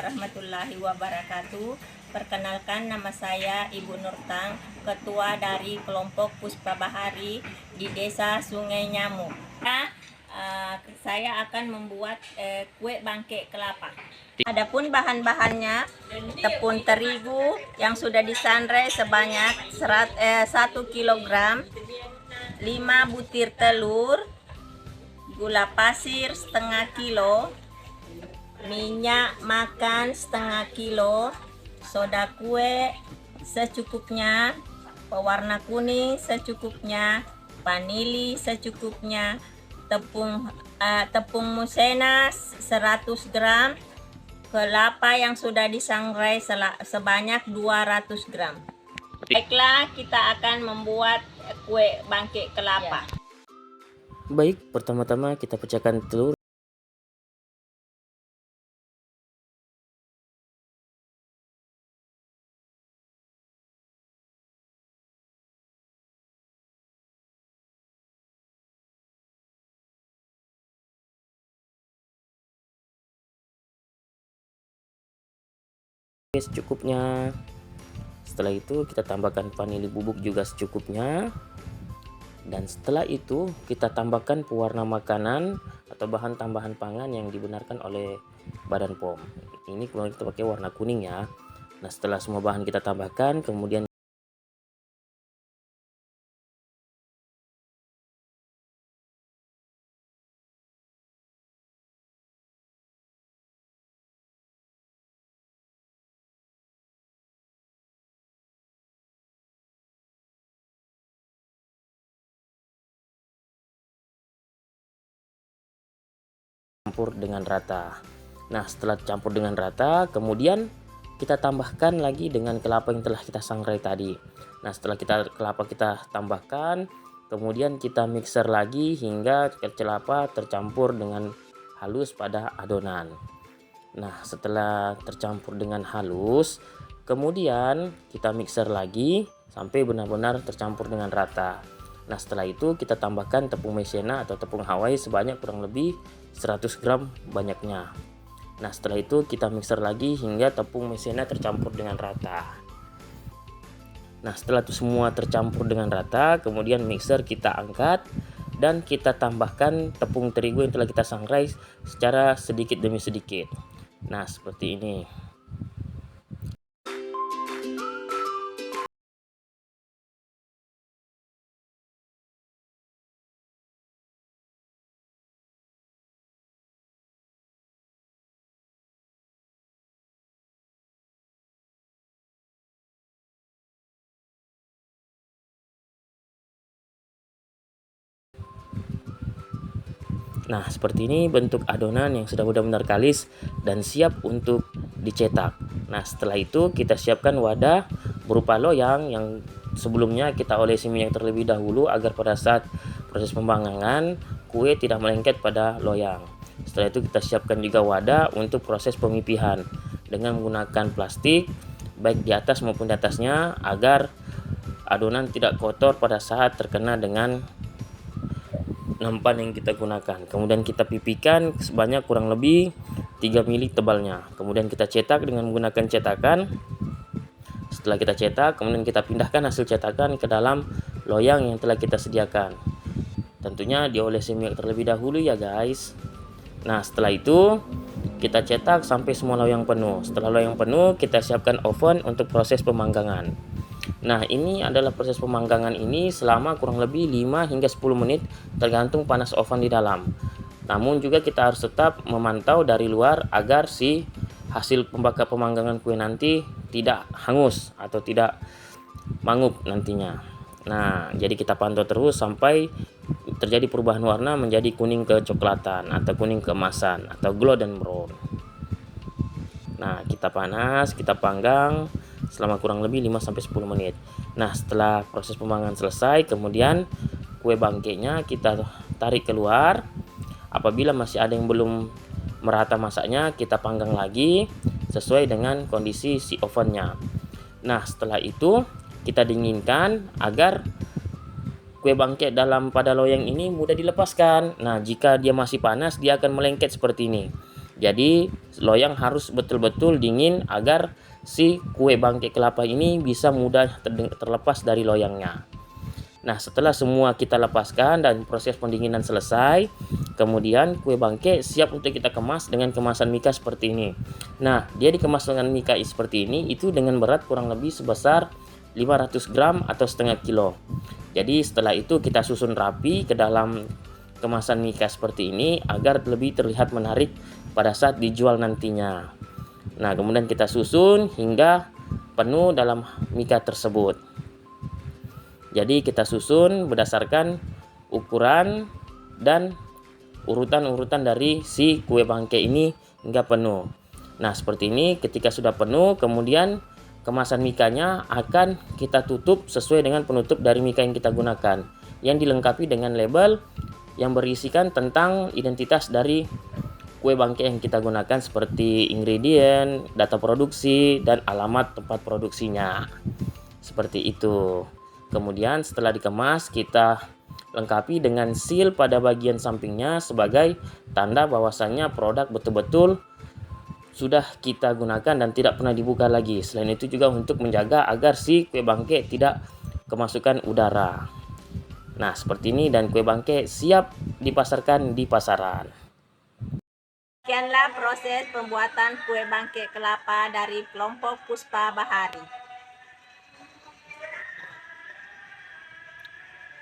warahmatullahi wabarakatuh. Perkenalkan, nama saya Ibu Nurtang, ketua dari kelompok Puspa Bahari di Desa Sungai Nyamuk. Saya akan membuat kue bangkek kelapa. Adapun bahan-bahannya, tepung terigu yang sudah disangrai sebanyak 1 kg, 5 butir telur, gula pasir setengah kilo, minyak makan setengah kilo, soda kue secukupnya, pewarna kuning secukupnya, vanili secukupnya, tepung maizena 100 gram, kelapa yang sudah disangrai sebanyak 200 gram. Baiklah, kita akan membuat kue bangkek kelapa. Baik, pertama-tama kita pecahkan telur. Secukupnya. Setelah itu kita tambahkan vanili bubuk juga secukupnya, dan setelah itu kita tambahkan pewarna makanan atau bahan tambahan pangan yang dibenarkan oleh Badan POM. Ini kemudian kita pakai warna kuning ya. Nah, setelah semua bahan kita tambahkan, kemudian campur dengan rata. Nah, setelah campur dengan rata, kemudian kita tambahkan lagi dengan kelapa yang telah kita sangrai tadi. Nah, setelah kelapa kita tambahkan, kemudian kita mixer lagi hingga kelapa tercampur dengan halus pada adonan. Nah, setelah tercampur dengan halus, kemudian kita mixer lagi sampai benar-benar tercampur dengan rata. Nah, setelah itu kita tambahkan tepung maizena atau tepung Hawaii sebanyak kurang lebih 100 gram banyaknya. Nah, setelah itu kita mixer lagi hingga tepung maizena tercampur dengan rata. Nah, setelah itu semua tercampur dengan rata, kemudian mixer kita angkat dan kita tambahkan tepung terigu yang telah kita sangrai secara sedikit demi sedikit. Nah, seperti ini. Nah, seperti ini bentuk adonan yang sudah benar-benar kalis dan siap untuk dicetak. Nah, setelah itu kita siapkan wadah berupa loyang yang sebelumnya kita olesi minyak terlebih dahulu agar pada saat proses pemanggangan kue tidak melengket pada loyang. Setelah itu kita siapkan juga wadah untuk proses pemipihan dengan menggunakan plastik baik di atas maupun di atasnya agar adonan tidak kotor pada saat terkena dengan nampan yang kita gunakan. Kemudian kita pipihkan sebanyak kurang lebih 3 mili tebalnya. Kemudian kita cetak dengan menggunakan cetakan. Setelah kita cetak, kemudian kita pindahkan hasil cetakan ke dalam loyang yang telah kita sediakan. Tentunya diolesi minyak terlebih dahulu ya guys. Nah, setelah itu kita cetak sampai semua loyang penuh. Setelah loyang penuh, kita siapkan oven untuk proses pemanggangan. Nah, ini adalah proses pemanggangan ini selama kurang lebih 5 hingga 10 menit tergantung panas oven di dalam. Namun juga kita harus tetap memantau dari luar agar si hasil pemanggangan kue nanti tidak hangus atau tidak mangup nantinya. Nah, jadi kita pantau terus sampai terjadi perubahan warna menjadi kuning kecoklatan atau kuning keemasan atau golden brown. Nah, kita panas, kita panggang selama kurang lebih 5-10 menit. Nah, setelah proses pemanggangan selesai, kemudian kue bangkeknya kita tarik keluar. Apabila masih ada yang belum merata masaknya, kita panggang lagi sesuai dengan kondisi si ovennya. Nah, setelah itu kita dinginkan agar kue bangkek dalam pada loyang ini mudah dilepaskan. Nah, jika dia masih panas, dia akan melengket seperti ini. Jadi loyang harus betul-betul dingin agar si kue bangke kelapa ini bisa mudah terlepas dari loyangnya. Nah, setelah semua kita lepaskan dan proses pendinginan selesai, kemudian kue bangke siap untuk kita kemas dengan kemasan mika seperti ini. Nah, dia dikemas dengan mika seperti ini itu dengan berat kurang lebih sebesar 500 gram atau setengah kilo. Jadi setelah itu kita susun rapi ke dalam kemasan mika seperti ini agar lebih terlihat menarik pada saat dijual nantinya. Nah, kemudian kita susun hingga penuh dalam mika tersebut. Jadi kita susun berdasarkan ukuran dan urutan-urutan dari si kue bangke ini hingga penuh. Nah, seperti ini ketika sudah penuh, kemudian kemasan mikanya akan kita tutup sesuai dengan penutup dari mika yang kita gunakan, yang dilengkapi dengan label yang berisikan tentang identitas dari kue bangke yang kita gunakan seperti ingredient, data produksi, dan alamat tempat produksinya. Seperti itu. Kemudian setelah dikemas, kita lengkapi dengan seal pada bagian sampingnya sebagai tanda bahwasannya produk betul-betul sudah kita gunakan dan tidak pernah dibuka lagi. Selain itu juga untuk menjaga agar si kue bangke tidak kemasukan udara. Nah, seperti ini dan kue bangke siap dipasarkan di pasaran. Sekianlah proses pembuatan kue bangke kelapa dari kelompok Puspa Bahari.